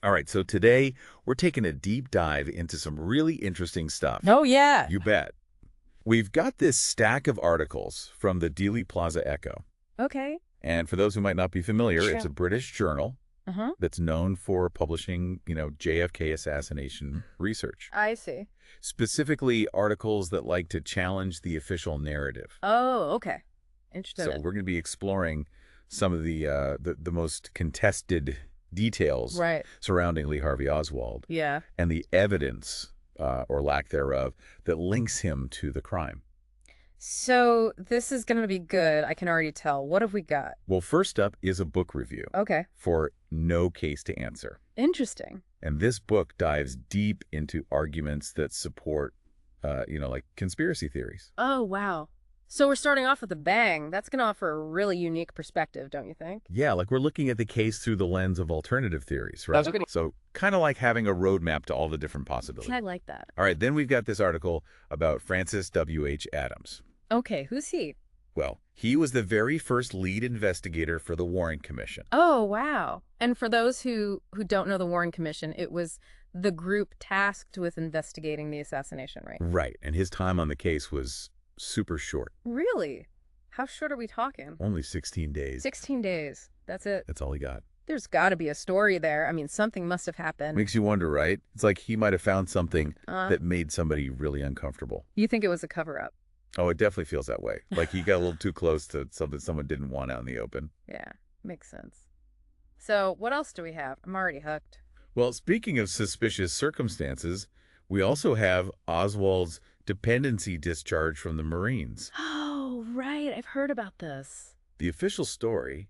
All right, so today we're taking a deep dive into some really interesting stuff. Oh, yeah. You bet. We've got this stack of articles from the Dealey Plaza Echo. Okay. And for those who might not be familiar, Sure. it's a British journal that's known for publishing, JFK assassination research. I see. Specifically, articles that like to challenge the official narrative. Oh, okay. Interesting. So we're going to be exploring some of the most contested details surrounding Lee Harvey Oswald. Yeah. And the evidence, or lack thereof, that links him to the crime. So this is going to be good. I can already tell. What have we got? Well, first up is a book review. Okay. For No Case to Answer. Interesting. And this book dives deep into arguments that support, like conspiracy theories. Oh, wow. So we're starting off with a bang. That's going to offer a really unique perspective, don't you think? Yeah, like we're looking at the case through the lens of alternative theories, right? That's good. So kind of like having a roadmap to all the different possibilities. I like that. All right, then we've got this article about Francis W.H. Adams. Okay, who's he? Well, he was the very first lead investigator for the Warren Commission. Oh, wow. And for those who don't know the Warren Commission, it was the group tasked with investigating the assassination, right? Right, and his time on the case was super short. Really? How short are we talking? Only 16 days. 16 days. That's it. That's all he got. There's got to be a story there. I mean, something must have happened. Makes you wonder, right? It's like he might have found something that made somebody really uncomfortable. You think it was a cover-up? Oh, it definitely feels that way. Like he got a little too close to something someone didn't want out in the open. Yeah, makes sense. So what else do we have? I'm already hooked. Well, speaking of suspicious circumstances, we also have Oswald's dependency discharge from the Marines. Oh, right. I've heard about this. The official story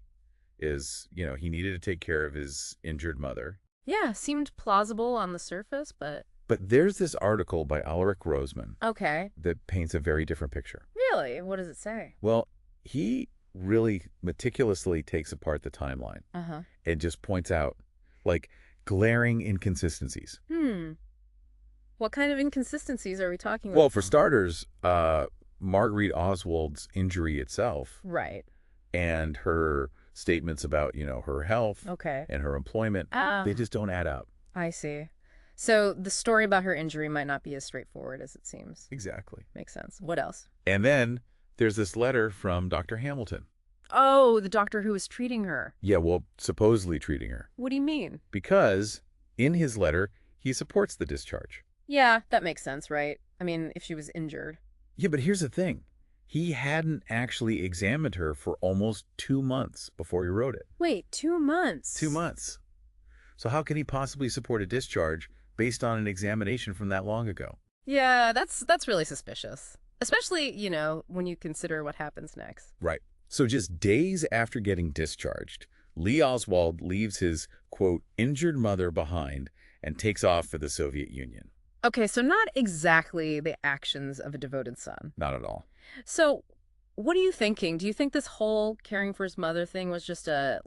is, he needed to take care of his injured mother. Yeah, seemed plausible on the surface, but... But there's this article by Ulrich Rosemann that paints a very different picture. Really? What does it say? Well, he really meticulously takes apart the timeline and just points out, like, glaring inconsistencies. What kind of inconsistencies are we talking about? Well, for starters, Marguerite Oswald's injury itself. Right. And her statements about, her health and her employment, they just don't add up. I see. So the story about her injury might not be as straightforward as it seems. Exactly. Makes sense. What else? And then there's this letter from Dr. Hamilton. Oh, the doctor who was treating her. Yeah, well, supposedly treating her. What do you mean? Because in his letter, he supports the discharge. Yeah, that makes sense, right? I mean, if she was injured. Yeah, but here's the thing. He hadn't actually examined her for almost 2 months before he wrote it. Wait, 2 months? 2 months. So how can he possibly support a discharge based on an examination from that long ago? Yeah, that's really suspicious. Especially, when you consider what happens next. Right. So just days after getting discharged, Lee Oswald leaves his, quote, injured mother behind and takes off for the Soviet Union. Okay, so not exactly the actions of a devoted son. Not at all. So what are you thinking? Do you think this whole caring for his mother thing was just a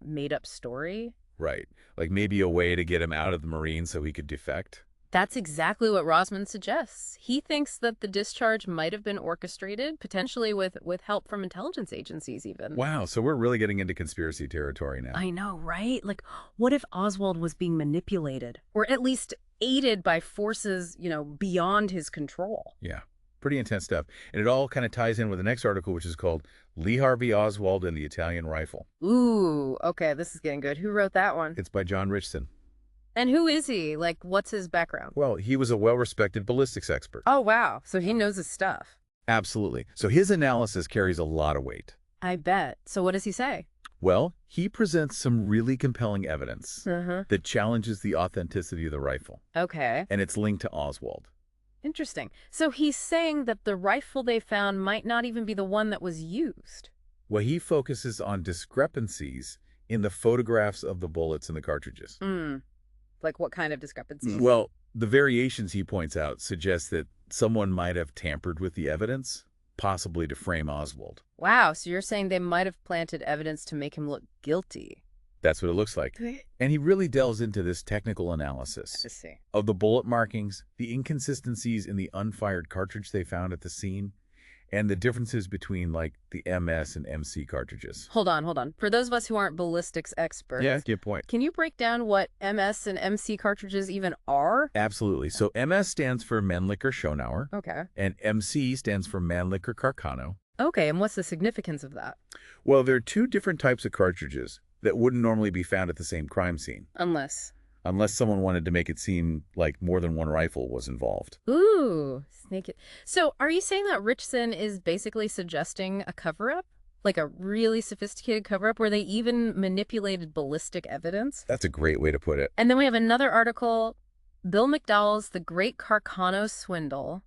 made-up story? Right. Like maybe a way to get him out of the Marines so he could defect? That's exactly what Rosman suggests. He thinks that the discharge might have been orchestrated, potentially with help from intelligence agencies even. Wow, so we're really getting into conspiracy territory now. I know, right? Like, what if Oswald was being manipulated? Or at least aided by forces, beyond his control? Yeah, pretty intense stuff. And it all kind of ties in with the next article, which is called Lee Harvey Oswald and the Italian Rifle. Ooh, okay, this is getting good. Who wrote that one? It's by John Richardson. And who is he? Like, what's his background? Well, he was a well-respected ballistics expert. Oh, wow. So he knows his stuff. Absolutely. So his analysis carries a lot of weight. I bet. So what does he say? Well, he presents some really compelling evidence that challenges the authenticity of the rifle. Okay. And it's linked to Oswald. Interesting. So he's saying that the rifle they found might not even be the one that was used. Well, he focuses on discrepancies in the photographs of the bullets and the cartridges. Like what kind of discrepancies? Well, the variations he points out suggest that someone might have tampered with the evidence, possibly to frame Oswald. Wow, so you're saying they might have planted evidence to make him look guilty. That's what it looks like. And he really delves into this technical analysis of the bullet markings, the inconsistencies in the unfired cartridge they found at the scene, and the differences between, like, the MS and MC cartridges. Hold on. For those of us who aren't ballistics experts, Yeah, good point. can you break down what MS and MC cartridges even are? Absolutely. So MS stands for Mannlicher-Carcano, Okay. and MC stands for Mannlicher-Carcano. Okay, and what's the significance of that? Well, there are two different types of cartridges that wouldn't normally be found at the same crime scene, Unless. someone wanted to make it seem like more than one rifle was involved. Ooh, snake it. So are you saying that Richardson is basically suggesting a cover-up? Like a really sophisticated cover-up where they even manipulated ballistic evidence? That's a great way to put it. And then we have another article, Bill McDowell's The Great Carcano Swindle.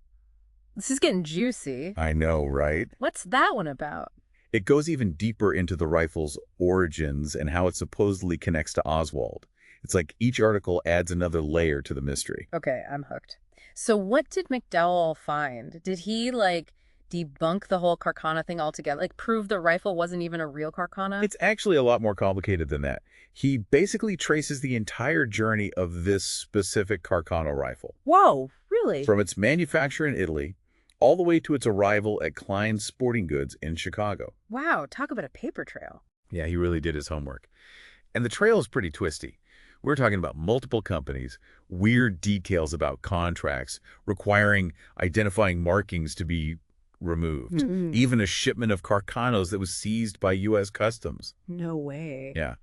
This is getting juicy. I know, right? What's that one about? It goes even deeper into the rifle's origins and how it supposedly connects to Oswald. It's like each article adds another layer to the mystery. Okay, I'm hooked. So what did McDowell find? Did he, like, debunk the whole Carcano thing altogether? Like, prove the rifle wasn't even a real Carcano? It's actually a lot more complicated than that. He basically traces the entire journey of this specific Carcano rifle. Whoa, really? From its manufacture in Italy all the way to its arrival at Klein's Sporting Goods in Chicago. Wow, talk about a paper trail. Yeah, he really did his homework. And the trail is pretty twisty. We're talking about multiple companies, weird details about contracts, requiring identifying markings to be removed, even a shipment of Carcanos that was seized by U.S. Customs. No way. Yeah.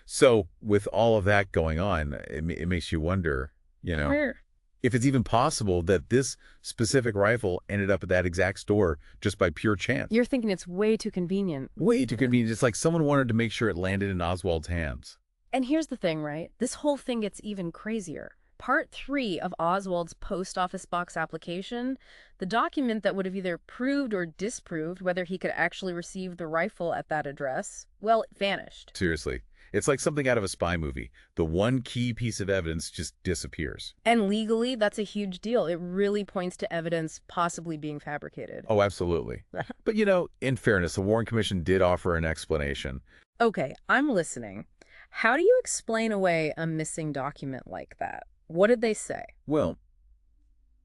So with all of that going on, it makes you wonder, if it's even possible that this specific rifle ended up at that exact store just by pure chance. You're thinking it's way too convenient. Way too convenient. It's like someone wanted to make sure it landed in Oswald's hands. And here's the thing, right? This whole thing gets even crazier. Part 3 of Oswald's post office box application, the document that would have either proved or disproved whether he could actually receive the rifle at that address, well, it vanished. Seriously. It's like something out of a spy movie. The one key piece of evidence just disappears. And legally, that's a huge deal. It really points to evidence possibly being fabricated. Oh, absolutely. But, in fairness, the Warren Commission did offer an explanation. Okay, I'm listening. How do you explain away a missing document like that? What did they say? Well,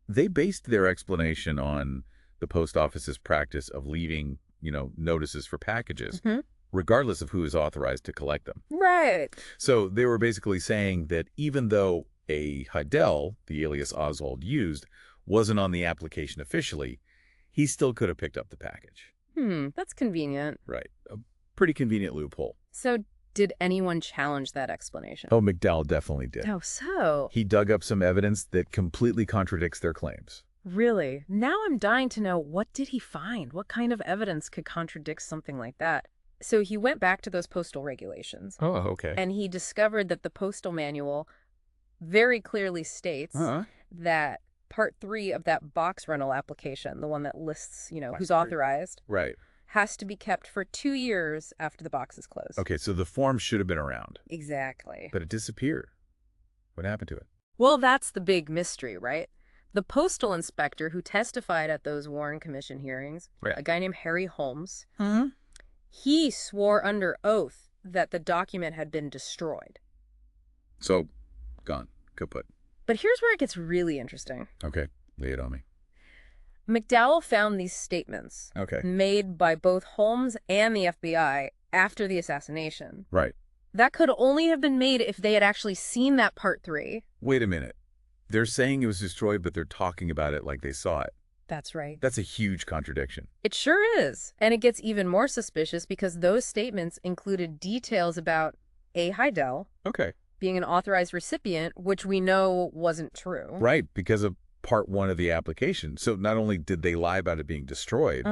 they based their explanation on the post office's practice of leaving, notices for packages, regardless of who is authorized to collect them. Right. So they were basically saying that even though a Heidel, the alias Oswald used, wasn't on the application officially, he still could have picked up the package. That's convenient. Right. A pretty convenient loophole. So did anyone challenge that explanation? Oh, McDowell definitely did. Oh, so? He dug up some evidence that completely contradicts their claims. Really? Now I'm dying to know, what did he find? What kind of evidence could contradict something like that? So he went back to those postal regulations. Oh, okay. And he discovered that the postal manual very clearly states that Part 3 of that box rental application, the one that lists, who's authorized. Right. Has to be kept for 2 years after the box is closed. Okay, so the form should have been around. Exactly. But it disappeared. What happened to it? Well, that's the big mystery, right? The postal inspector who testified at those Warren Commission hearings, a guy named Harry Holmes, he swore under oath that the document had been destroyed. So, gone. Kaput. But here's where it gets really interesting. Okay, lay it on me. McDowell found these statements made by both Holmes and the FBI after the assassination. Right. That could only have been made if they had actually seen that Part 3. Wait a minute. They're saying it was destroyed, but they're talking about it like they saw it. That's right. That's a huge contradiction. It sure is. And it gets even more suspicious because those statements included details about A. Heidel being an authorized recipient, which we know wasn't true. Right, because of Part 1 of the application. So not only did they lie about it being destroyed,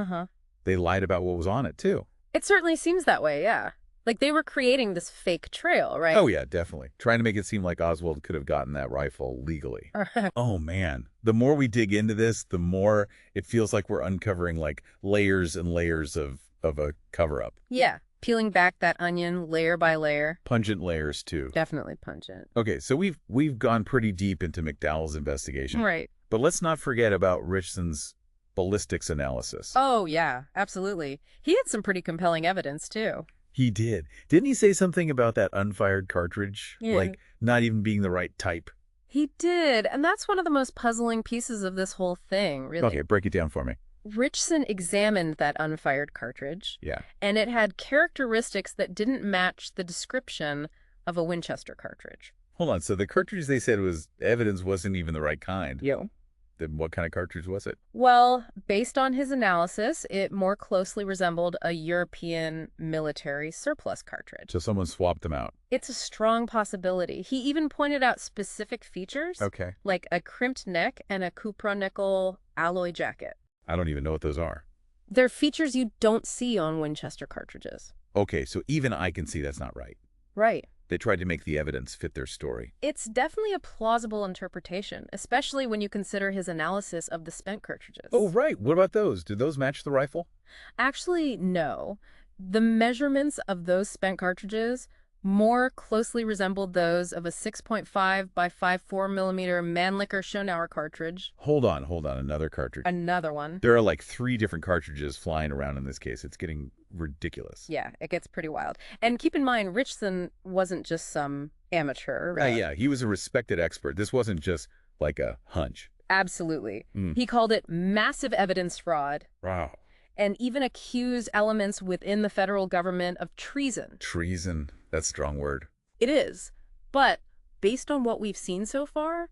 they lied about what was on it, too. It certainly seems that way, yeah. Like they were creating this fake trail, right? Oh, yeah, definitely. Trying to make it seem like Oswald could have gotten that rifle legally. Oh, man. The more we dig into this, the more it feels like we're uncovering like layers and layers of a cover-up. Yeah. Peeling back that onion layer by layer. Pungent layers, too. Definitely pungent. Okay, so we've gone pretty deep into McDowell's investigation. Right. But let's not forget about Richardson's ballistics analysis. Oh, yeah, absolutely. He had some pretty compelling evidence, too. He did. Didn't he say something about that unfired cartridge? Yeah. Like not even being the right type? He did. And that's one of the most puzzling pieces of this whole thing, really. Okay, break it down for me. Richson examined that unfired cartridge, Yeah. and it had characteristics that didn't match the description of a Winchester cartridge. Hold on. So the cartridge they said was evidence wasn't even the right kind. Yo. Then what kind of cartridge was it? Well, based on his analysis, it more closely resembled a European military surplus cartridge. So someone swapped them out. It's a strong possibility. He even pointed out specific features, Okay. like a crimped neck and a cupronickel alloy jacket. I don't even know what those are. They're features you don't see on Winchester cartridges. Okay, so even I can see that's not right. Right. They tried to make the evidence fit their story. It's definitely a plausible interpretation, especially when you consider his analysis of the spent cartridges. Oh, right. What about those? Did those match the rifle? Actually, no. The measurements of those spent cartridges more closely resembled those of a 6.5 by 5.4 millimeter Mannlicher-Carcano cartridge. Hold on. Another cartridge. Another one. There are like 3 different cartridges flying around in this case. It's getting ridiculous. Yeah, it gets pretty wild. And keep in mind, Richson wasn't just some amateur. Yeah, he was a respected expert. This wasn't just like a hunch. Absolutely. He called it massive evidence fraud. Wow. And even accused elements within the federal government of treason. Treason. That's a strong word. It is. But based on what we've seen so far,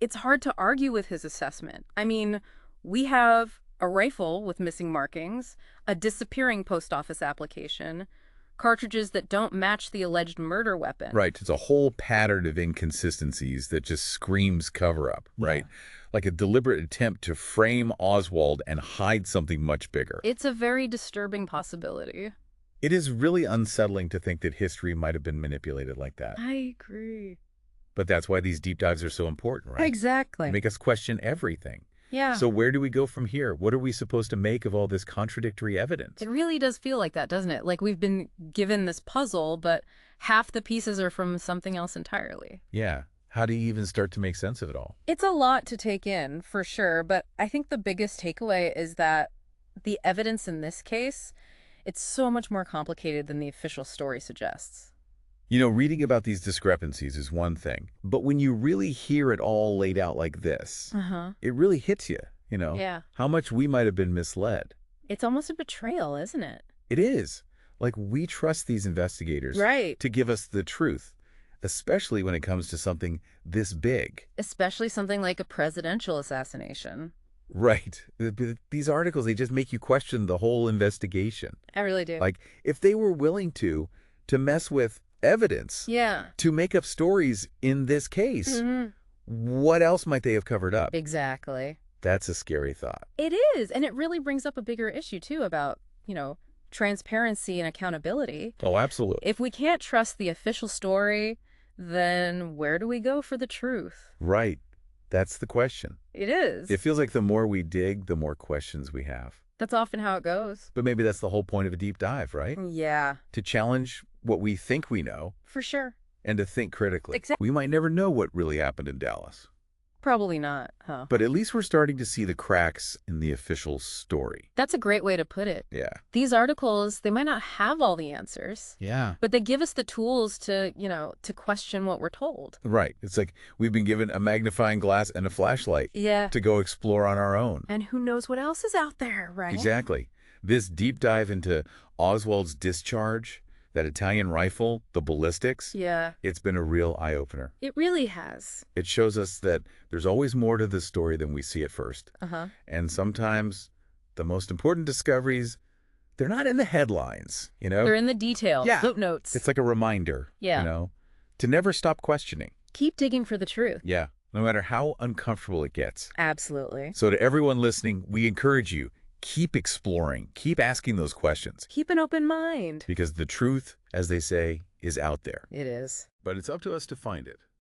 it's hard to argue with his assessment. I mean, we have a rifle with missing markings, a disappearing post office application, cartridges that don't match the alleged murder weapon. Right. It's a whole pattern of inconsistencies that just screams cover-up, right? Like a deliberate attempt to frame Oswald and hide something much bigger. It's a very disturbing possibility. It is really unsettling to think that history might have been manipulated like that. I agree. But that's why these deep dives are so important, right? Exactly. They make us question everything. Yeah. So where do we go from here? What are we supposed to make of all this contradictory evidence? It really does feel like that, doesn't it? Like we've been given this puzzle, but half the pieces are from something else entirely. Yeah. How do you even start to make sense of it all? It's a lot to take in, for sure, but I think the biggest takeaway is that the evidence in this case, it's so much more complicated than the official story suggests. You know, reading about these discrepancies is one thing, but when you really hear it all laid out like this, it really hits you, Yeah. how much we might have been misled. It's almost a betrayal, isn't it? It is. Like, we trust these investigators to give us the truth, especially when it comes to something this big. Especially something like a presidential assassination. Right. These articles, they just make you question the whole investigation. I really do. Like, if they were willing to mess with evidence, to make up stories in this case, what else might they have covered up? Exactly. That's a scary thought. It is. And it really brings up a bigger issue, too, about, transparency and accountability. Oh, absolutely. If we can't trust the official story, then where do we go for the truth? Right. That's the question. It is. It feels like the more we dig, the more questions we have. That's often how it goes. But maybe that's the whole point of a deep dive, right? Yeah. To challenge what we think we know. For sure. And to think critically. Exactly. We might never know what really happened in Dallas. Probably not, huh? But at least we're starting to see the cracks in the official story. That's a great way to put it. Yeah. These articles, they might not have all the answers. Yeah. But they give us the tools to, to question what we're told. Right. It's like we've been given a magnifying glass and a flashlight to go explore on our own. And who knows what else is out there, right? Exactly. This deep dive into Oswald's discharge, that Italian rifle, the ballistics, it's been a real eye-opener. It really has. It shows us that there's always more to the story than we see at first. And sometimes the most important discoveries, they're not in the headlines, They're in the details, footnotes. It's like a reminder, to never stop questioning. Keep digging for the truth. Yeah, no matter how uncomfortable it gets. Absolutely. So to everyone listening, we encourage you, keep exploring, keep asking those questions. Keep an open mind. Because the truth, as they say, is out there. It is. But it's up to us to find it.